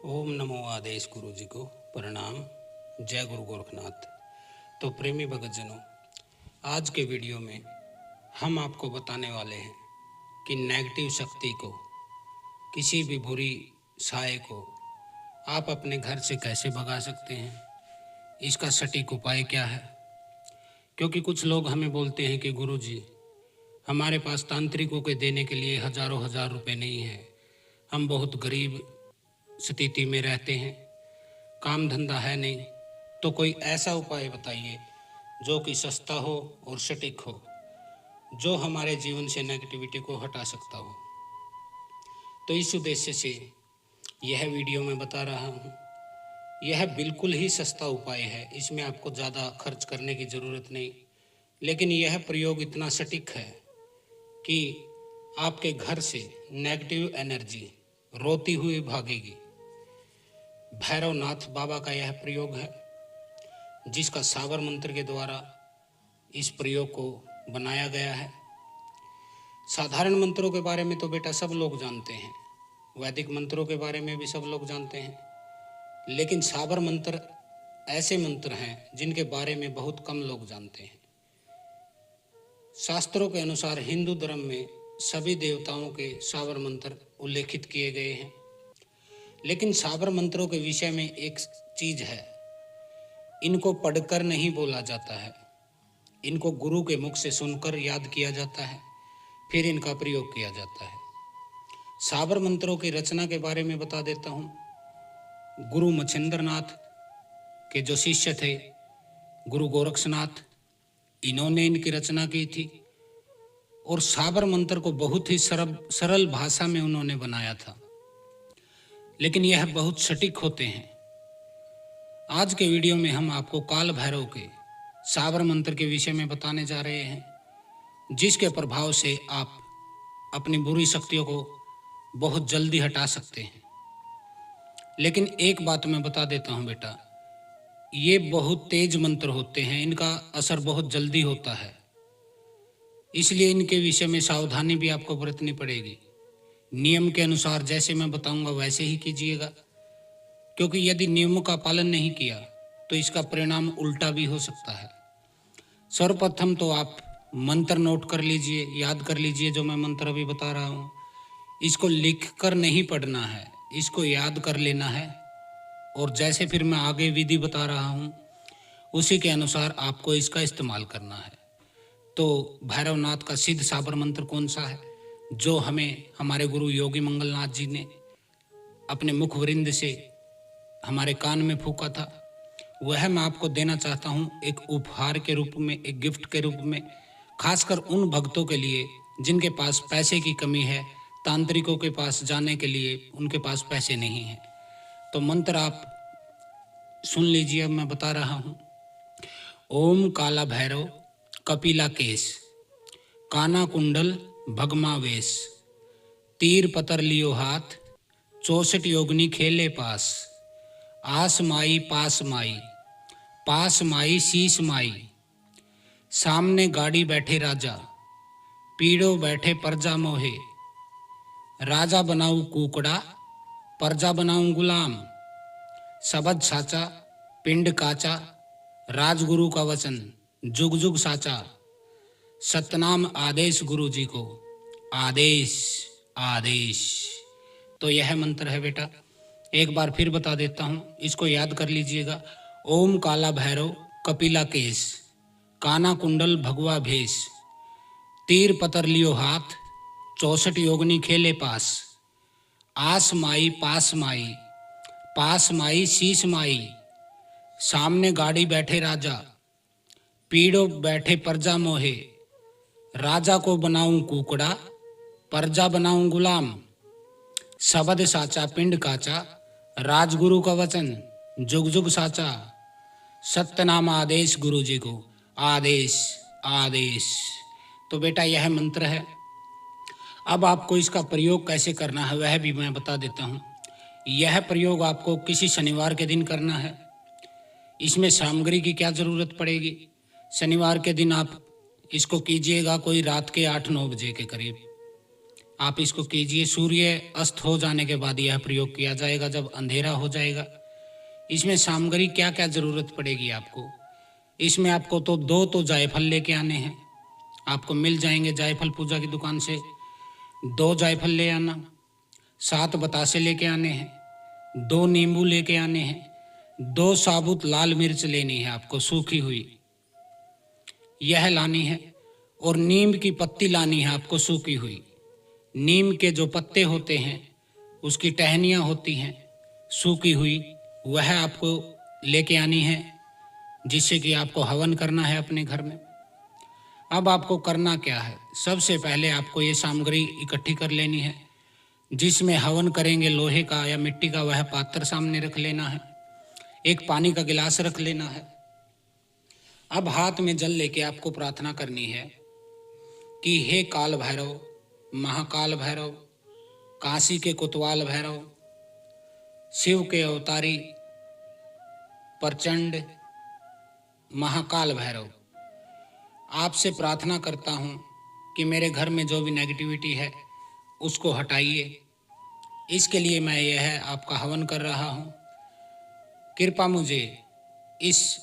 ओम नमो आदेश गुरु जी को प्रणाम। जय गुरु गोरखनाथ। तो प्रेमी भगतजनों, आज के वीडियो में हम आपको बताने वाले हैं कि नेगेटिव शक्ति को, किसी भी बुरी साए को आप अपने घर से कैसे भगा सकते हैं, इसका सटीक उपाय क्या है। क्योंकि कुछ लोग हमें बोलते हैं कि गुरु जी, हमारे पास तांत्रिकों के देने के लिए हजारों हजार रुपए नहीं है, हम बहुत गरीब स्थिति में रहते हैं, काम धंधा है नहीं, तो कोई ऐसा उपाय बताइए जो कि सस्ता हो और सटीक हो, जो हमारे जीवन से नेगेटिविटी को हटा सकता हो। तो इस उद्देश्य से यह वीडियो मैं बता रहा हूँ। यह बिल्कुल ही सस्ता उपाय है, इसमें आपको ज़्यादा खर्च करने की ज़रूरत नहीं, लेकिन यह प्रयोग इतना सटीक है कि आपके घर से नेगेटिव एनर्जी रोती हुई भागेगी। भैरवनाथ बाबा का यह प्रयोग है, जिसका साबर मंत्र के द्वारा इस प्रयोग को बनाया गया है। साधारण मंत्रों के बारे में तो बेटा सब लोग जानते हैं, वैदिक मंत्रों के बारे में भी सब लोग जानते हैं, लेकिन साबर मंत्र ऐसे मंत्र हैं जिनके बारे में बहुत कम लोग जानते हैं। शास्त्रों के अनुसार हिंदू धर्म में सभी देवताओं के साबर मंत्र उल्लेखित किए गए हैं, लेकिन साबर मंत्रों के विषय में एक चीज है, इनको पढ़कर नहीं बोला जाता है, इनको गुरु के मुख से सुनकर याद किया जाता है, फिर इनका प्रयोग किया जाता है। साबर मंत्रों की रचना के बारे में बता देता हूँ। गुरु मच्छिंद्रनाथ के जो शिष्य थे, गुरु गोरक्षनाथ, इन्होंने इनकी रचना की थी और साबर मंत्र को बहुत ही सरल भाषा में उन्होंने बनाया था, लेकिन यह बहुत सटीक होते हैं। आज के वीडियो में हम आपको काल भैरव के साबर मंत्र के विषय में बताने जा रहे हैं, जिसके प्रभाव से आप अपनी बुरी शक्तियों को बहुत जल्दी हटा सकते हैं। लेकिन एक बात मैं बता देता हूं बेटा, ये बहुत तेज मंत्र होते हैं, इनका असर बहुत जल्दी होता है, इसलिए इनके विषय में सावधानी भी आपको बरतनी पड़ेगी। नियम के अनुसार जैसे मैं बताऊंगा वैसे ही कीजिएगा, क्योंकि यदि नियमों का पालन नहीं किया तो इसका परिणाम उल्टा भी हो सकता है। सर्वप्रथम तो आप मंत्र नोट कर लीजिए, याद कर लीजिए। जो मैं मंत्र अभी बता रहा हूँ, इसको लिख कर नहीं पढ़ना है, इसको याद कर लेना है, और जैसे फिर मैं आगे विधि बता रहा हूँ उसी के अनुसार आपको इसका इस्तेमाल करना है। तो भैरवनाथ का सिद्ध साबर मंत्र कौन सा है, जो हमें हमारे गुरु योगी मंगलनाथ जी ने अपने मुख वृंद से हमारे कान में फूका था, वह मैं आपको देना चाहता हूँ एक उपहार के रूप में, एक गिफ्ट के रूप में, खासकर उन भक्तों के लिए जिनके पास पैसे की कमी है, तांत्रिकों के पास जाने के लिए उनके पास पैसे नहीं है। तो मंत्र आप सुन लीजिए, अब मैं बता रहा हूँ। ओम काला भैरव कपिला केश, काना कुंडल भगमा वेश, तीर पतर लियो हाथ, 64 योगनी खेले पास, आस माई पास माई, पास माई शीश माई, सामने गाड़ी बैठे राजा, पीड़ो बैठे प्रजा मोहे, राजा बनाऊं कुकड़ा, प्रजा बनाऊं गुलाम, शबद साचा पिंड काचा, राजगुरु का वचन जुग जुग साचा, सतनाम आदेश गुरु जी को, आदेश आदेश। तो यह मंत्र है बेटा, एक बार फिर बता देता हूँ, इसको याद कर लीजिएगा। ओम काला भैरव कपिला केश, काना कुंडल भगवा भेष, तीर पतर लियो हाथ, 64 योगनी खेले पास, आस माई पास माई, पास माई शीश माई, सामने गाड़ी बैठे राजा, पीड़ो बैठे प्रजा मोहे, राजा को बनाऊं कुकड़ा, प्रजा बनाऊं गुलाम, शबद साचा पिंड काचा, राजगुरु का वचन जुग जुग साचा, सत्यनाम आदेश गुरु जी को, आदेश आदेश। तो बेटा यह मंत्र है। अब आपको इसका प्रयोग कैसे करना है वह भी मैं बता देता हूँ। यह प्रयोग आपको किसी शनिवार के दिन करना है। इसमें सामग्री की क्या ज़रूरत पड़ेगी, शनिवार के दिन आप इसको कीजिएगा कोई रात के 8-9 बजे के करीब। आप इसको कीजिए। सूर्य अस्त हो जाने के बाद यह प्रयोग किया जाएगा, जब अंधेरा हो जाएगा। इसमें सामग्री क्या क्या जरूरत पड़ेगी आपको, इसमें आपको तो दो जायफल लेके आने हैं, आपको मिल जाएंगे जायफल पूजा की दुकान से। 2 जायफल ले आना, 7 बतासे लेके आने हैं, 2 नींबू लेके आने हैं, 2 साबुत लाल मिर्च लेनी है आपको सूखी हुई, यह लानी है। और नीम की पत्ती लानी है आपको सूखी हुई। नीम के जो पत्ते होते हैं, उसकी टहनियाँ होती हैं सूखी हुई, वह आपको लेके आनी है, जिससे कि आपको हवन करना है अपने घर में। अब आपको करना क्या है, सबसे पहले आपको ये सामग्री इकट्ठी कर लेनी है। जिसमें हवन करेंगे लोहे का या मिट्टी का, वह पात्र सामने रख लेना है। एक पानी का गिलास रख लेना है। अब हाथ में जल लेके आपको प्रार्थना करनी है कि हे काल भैरव, महाकाल भैरव, काशी के कोतवाल भैरव, शिव के अवतारी प्रचंड महाकाल भैरव, आपसे प्रार्थना करता हूँ कि मेरे घर में जो भी नेगेटिविटी है उसको हटाइए। इसके लिए मैं यह आपका हवन कर रहा हूँ। कृपा मुझे इस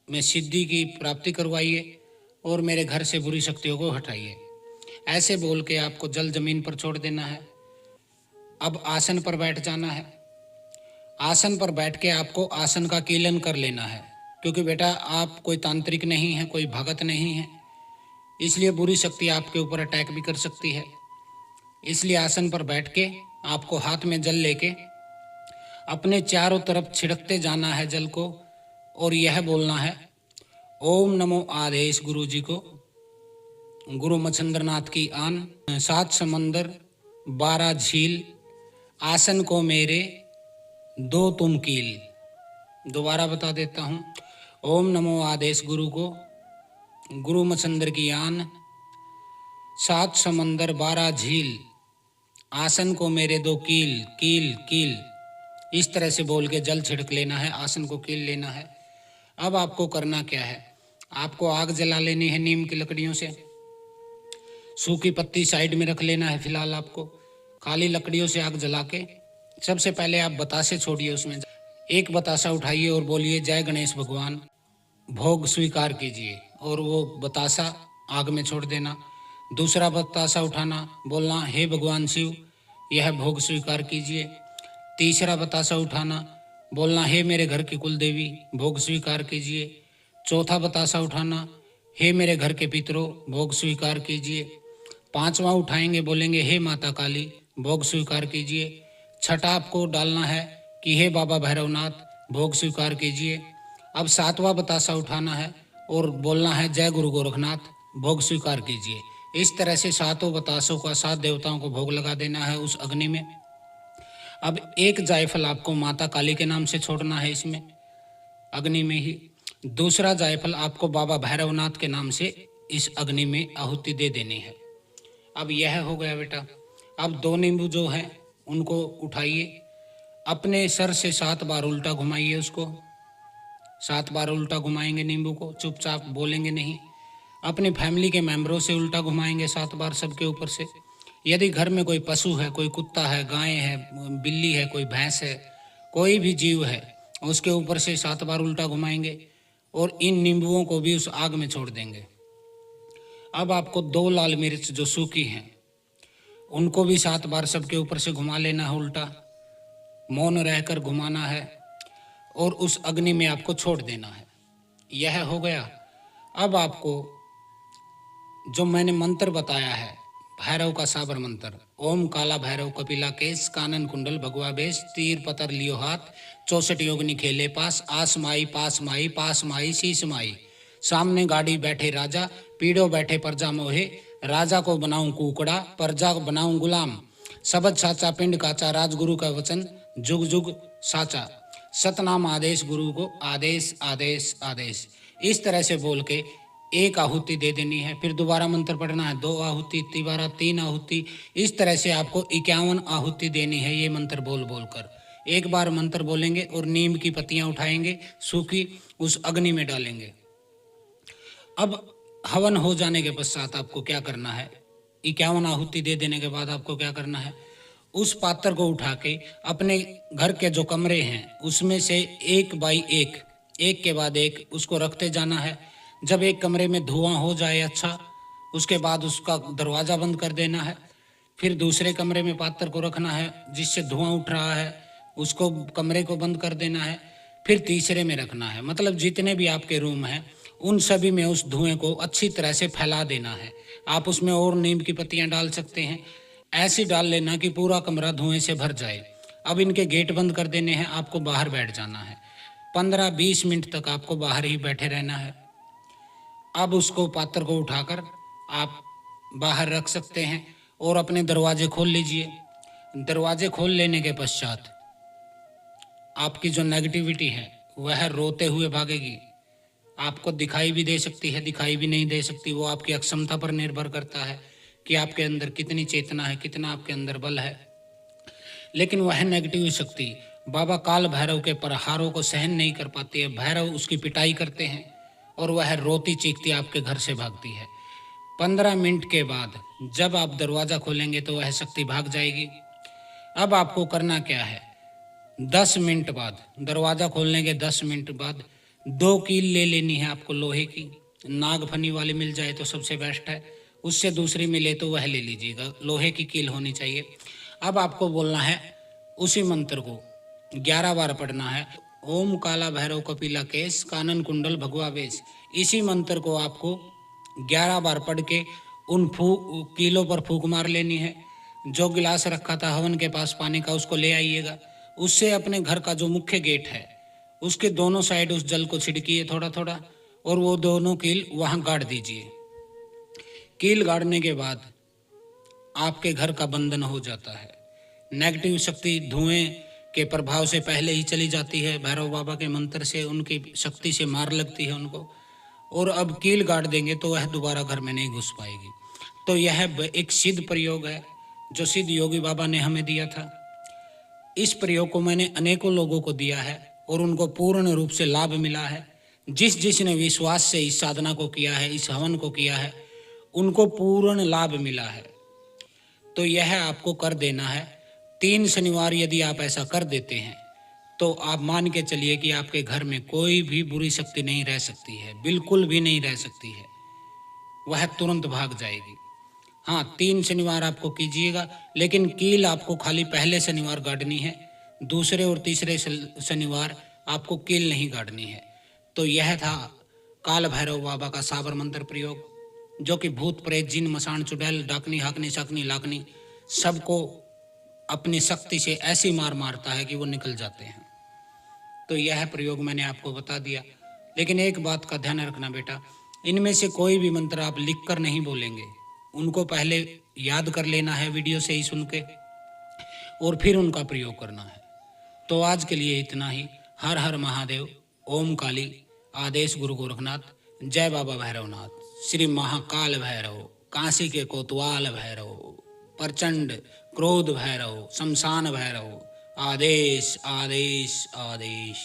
में सिद्धि की प्राप्ति करवाइए और मेरे घर से बुरी शक्तियों को हटाइए। ऐसे बोल के आपको जल जमीन पर छोड़ देना है। अब आसन पर बैठ जाना है। आसन पर बैठ के आपको आसन का कीलन कर लेना है, क्योंकि बेटा आप कोई तांत्रिक नहीं है, कोई भगत नहीं है, इसलिए बुरी शक्ति आपके ऊपर अटैक भी कर सकती है। इसलिए आसन पर बैठ के आपको हाथ में जल लेके अपने चारों तरफ छिड़कते जाना है जल को, और यह बोलना है ओम नमो आदेश गुरु जी को, गुरु मच्छिंद्रनाथ की आन, 7 समंदर 12 झील, आसन को मेरे 2 तुम कील। दोबारा बता देता हूँ, ओम नमो आदेश गुरु को, गुरु मच्छिंद्र की आन, 7 समंदर 12 झील, आसन को मेरे 2 कील कील कील। इस तरह से बोल के जल छिड़क लेना है, आसन को कील लेना है। अब आपको करना क्या है, आपको आग जला लेनी है नीम की लकड़ियों से। सूखी पत्ती साइड में रख लेना है फिलहाल आपको। खाली लकड़ियों से आग जला के सबसे पहले आप बतासे छोड़िए, उसमें एक बतासा उठाइए और बोलिए जय गणेश भगवान, भोग स्वीकार कीजिए, और वो बतासा आग में छोड़ देना। दूसरा बतासा उठाना, बोलना हे भगवान शिव, यह भोग स्वीकार कीजिए। तीसरा बतासा उठाना, बोलना हे मेरे घर की कुल देवी, भोग स्वीकार कीजिए। चौथा बतासा उठाना, हे मेरे घर के पितरों, भोग स्वीकार कीजिए। 5वां उठाएंगे, बोलेंगे हे माता काली, भोग स्वीकार कीजिए। छठा आपको डालना है कि हे बाबा भैरवनाथ, भोग स्वीकार कीजिए। अब 7वां बतासा उठाना है और बोलना है जय गुरु गोरखनाथ, भोग स्वीकार कीजिए। इस तरह से 7 बतासों का 7 देवताओं को भोग लगा देना है उस अग्नि में। अब एक जायफल आपको माता काली के नाम से छोड़ना है इसमें अग्नि में ही। दूसरा जायफल आपको बाबा भैरवनाथ के नाम से इस अग्नि में आहुति दे देनी है। अब यह हो गया बेटा। अब 2 नींबू जो हैं उनको उठाइए, अपने सर से 7 बार उल्टा घुमाइए उसको। 7 बार उल्टा घुमाएंगे नींबू को, चुपचाप बोलेंगे नहीं। अपनी फैमिली के मेंबरों से उल्टा घुमाएंगे 7 बार सबके ऊपर से। यदि घर में कोई पशु है, कोई कुत्ता है, गाय है, बिल्ली है, कोई भैंस है, कोई भी जीव है, उसके ऊपर से 7 बार उल्टा घुमाएंगे और इन नींबुओं को भी उस आग में छोड़ देंगे। अब आपको 2 लाल मिर्च जो सूखी हैं उनको भी 7 बार सबके ऊपर से घुमा लेना है उल्टा, मौन रहकर घुमाना है और उस अग्नि में आपको छोड़ देना है। यह हो गया। अब आपको जो मैंने मंत्र बताया है भैरव का साबर मंत्र, ओम काला भैरव कपिला केश, कानन कुंडल भगवा बेश, तीर पतर लियो हाथ, 64 योगनी खेले पास, आस माई पास माई पास माई शीस माई, सामने गाड़ी बैठे राजा, पीड़ो बैठे प्रजा मोहे, राजा को बनाऊं कुकड़ा, प्रजा को बनाऊं गुलाम, सबद साचा पिंड काचा, राजगुरु का वचन जुग जुग साचा, सतनाम आदेश गुरु को, आदेश आदेश आदेश। इस तरह से बोल के 1 आहुति दे देनी है। फिर दोबारा मंत्र पढ़ना है, 2 आहुति, तिबारा 3 आहुति। इस तरह से आपको 51 आहुति देनी है ये मंत्र बोल बोल कर। एक बार मंत्र बोलेंगे और नीम की पत्तियां उठाएंगे सूखी, उस अग्नि में डालेंगे। अब हवन हो जाने के पश्चात आपको क्या करना है, 51 आहुति दे देने के बाद आपको क्या करना है, उस पात्र को उठा के अपने घर के जो कमरे हैं उसमें से एक बाई एक के बाद एक उसको रखते जाना है। जब एक कमरे में धुआं हो जाए अच्छा, उसके बाद उसका दरवाज़ा बंद कर देना है। फिर दूसरे कमरे में पात्र को रखना है जिससे धुआं उठ रहा है, उसको कमरे को बंद कर देना है। फिर तीसरे में रखना है, मतलब जितने भी आपके रूम हैं उन सभी में उस धुएं को अच्छी तरह से फैला देना है। आप उसमें और नीम की पत्तियां डाल सकते हैं, ऐसी डाल लेना कि पूरा कमरा धुएं से भर जाए। अब इनके गेट बंद कर देने हैं, आपको बाहर बैठ जाना है। 15-20 मिनट तक आपको बाहर ही बैठे रहना है। अब उसको पात्र को उठाकर आप बाहर रख सकते हैं और अपने दरवाजे खोल लीजिए। दरवाजे खोल लेने के पश्चात आपकी जो नेगेटिविटी है वह रोते हुए भागेगी। आपको दिखाई भी दे सकती है, दिखाई भी नहीं दे सकती, वो आपकी अक्षमता पर निर्भर करता है कि आपके अंदर कितनी चेतना है, कितना आपके अंदर बल है। लेकिन वह नेगेटिव शक्ति बाबा काल भैरव के प्रहारों को सहन नहीं कर पाती है। भैरव उसकी पिटाई करते हैं और वह रोती चीखती आपके घर से भागती है। 15 मिनट के बाद जब आप दरवाज़ा खोलेंगे तो वह शक्ति भाग जाएगी। अब आपको करना क्या है, 10 मिनट बाद, दरवाज़ा खोलने के 10 मिनट बाद 2 कील ले लेनी है आपको लोहे की। नागफनी वाली मिल जाए तो सबसे बेस्ट है, उससे दूसरी मिले तो वह ले लीजिएगा, लोहे की कील होनी चाहिए। अब आपको बोलना है उसी मंत्र को 11 बार पढ़ना है, ओम काला भैरव कपिला केश कानन कुंडल भगवा वेश। इसी मंत्र को आपको 11 बार पढ़ के उन कीलों पर फूंक मार लेनी है। जो गिलास रखा था हवन के पास पानी का उसको ले आइएगा। उससे अपने घर का जो मुख्य गेट है उसके दोनों साइड उस जल को छिड़किए थोड़ा थोड़ा, और वो दोनों कील वहां गाड़ दीजिए। कील गाड़ने के बाद आपके घर का बंधन हो जाता है। नेगेटिव शक्ति धुएं के प्रभाव से पहले ही चली जाती है, भैरव बाबा के मंत्र से उनकी शक्ति से मार लगती है उनको, और अब कील गाड़ देंगे तो वह दोबारा घर में नहीं घुस पाएगी। तो यह एक सिद्ध प्रयोग है जो सिद्ध योगी बाबा ने हमें दिया था। इस प्रयोग को मैंने अनेकों लोगों को दिया है और उनको पूर्ण रूप से लाभ मिला है। जिसने विश्वास से इस साधना को किया है, इस हवन को किया है, उनको पूर्ण लाभ मिला है। तो यह आपको कर देना है 3 शनिवार। यदि आप ऐसा कर देते हैं तो आप मान के चलिए कि आपके घर में कोई भी बुरी शक्ति नहीं रह सकती है, बिल्कुल भी नहीं रह सकती है, वह तुरंत भाग जाएगी। हाँ, 3 शनिवार आपको कीजिएगा, लेकिन कील आपको खाली पहले शनिवार गाड़नी है, दूसरे और तीसरे शनिवार आपको कील नहीं गाड़नी है। तो यह था काल भैरव बाबा का साबर मंत्र प्रयोग, जो कि भूत प्रेत जिन मसान चुड़ैल डाकनी हाकनी शाकनी लाकनी सबको अपनी शक्ति से ऐसी मार मारता है कि वो निकल जाते हैं। तो यह प्रयोग मैंने आपको बता दिया। लेकिन एक बात का ध्यान रखना बेटा, इनमें से कोई भी मंत्र आप लिख कर नहीं बोलेंगे, उनको पहले याद कर लेना है वीडियो से ही सुन के, और फिर उनका प्रयोग करना है। तो आज के लिए इतना ही। हर हर महादेव, ओम काली, आदेश गुरु गोरखनाथ, जय बाबा भैरवनाथ, श्री महाकाल भैरव, काशी के कोतवाल भैरव, प्रचंड क्रोध भैरव, शमशान भैरव, आदेश आदेश आदेश।